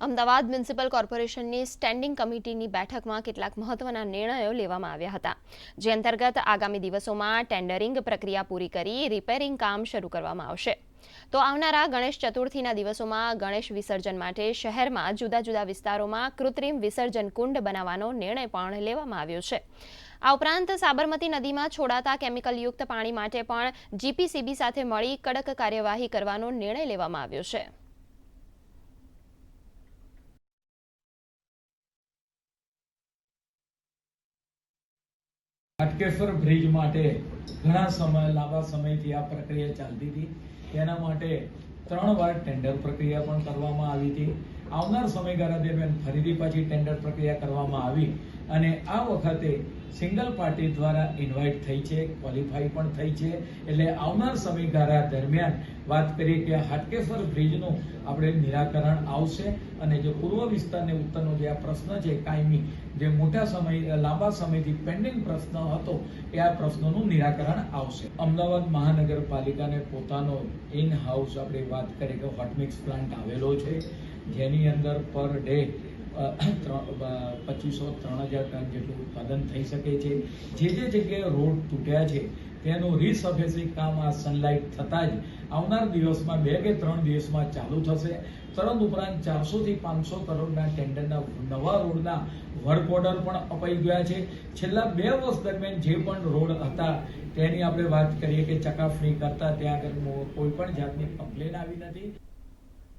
Ahmedabad municipal કોર્પોરેશનની standing કમિટીની બેઠકમાં કેટલાક મહત્વના નિર્ણયો લેવામાં આવ્યા હતા, જે અંતર્ગત આગામી દિવસોમાં ટેન્ડરિંગ પ્રક્રિયા પૂરી કરી રિપેરિંગ કામ શરૂ કરવામાં આવશે. તો આવનારા ગણેશ ચતુર્થીના દિવસોમાં ગણેશ વિસર્જન માટે શહેરમાં જુદા જુદા વિસ્તારોમાં કૃત્રિમ વિસર્જન કુંડ બનાવવાનો નિર્ણય પણ લેવામાં આવ્યો છે. આ ઉપરાંત સાબરમતી નદીમાં છોડાતા કેમિકલયુક્ત પાણી માટે પણ જીપીસીબી સાથે મળી કડક કાર્યવાહી કરવાનો નિર્ણય લેવામાં આવ્યો છે. હાટકેશ્વર બ્રિજ માટે ઘણા લાંબા સમયથી આ પ્રક્રિયા ચાલતી હતી. તેના માટે 3 વાર ટેન્ડર પ્રક્રિયા પણ કરવામાં આવી હતી. આવનાર સમયગાળા દરમિયાન ફરીથી પાછી ટેન્ડર પ્રક્રિયા કરવામાં આવી અને આ વખતે સિંગલ પાર્ટી દ્વારા ઇન્વાઇટ થઈ છે, ક્વોલિફાઈ પણ થઈ છે. એટલે આવનાર સમયગાળા દરમિયાન વાત કરીએ કે હાટકેશ્વર બ્રિજનું આપણે નિરાકરણ આવશે અને જે પૂર્વ વિસ્તાર અને ઉત્તરનો જે આ પ્રશ્ન છે કાયમી, જે લાંબા સમયથી પેન્ડિંગ પ્રશ્ન હતો, એ આ પ્રશ્નોનું નિરાકરણ આવશે. અમદાવાદ મહાનગરપાલિકાને પોતાનો ઇન હાઉસ આપણે વાત કરીએ કે હોટ મિક્સ પ્લાન્ટ આવેલો છે, જેની અંદર પર ડે 2500-3000 ટન જેટલું ઉત્પાદન થઈ શકે છે. જે જગ્યાએ રોડ તૂટ્યા છે તેનું રીસર્ફેસિંગ કામ આ સનલાઇટ થતાં જ આવનાર દિવસમાં 2 કે 3 દિવસમાં ચાલુ થશે. તદુપરાંત ઉપરાંત 400 થી 500 કરોડના ટેન્ડરના નવા રોડના વર્ક ઓર્ડર પણ અપાઈ ગયા છે. છેલ્લા 2 વર્ષ દરમિયાન જે પણ રોડ હતા તેની આપણે વાત કરીએ કે ચકાસણી કરતા ત્યાં આગળ કોઈ પણ જાતની કમ્પ્લેન આવી નથી.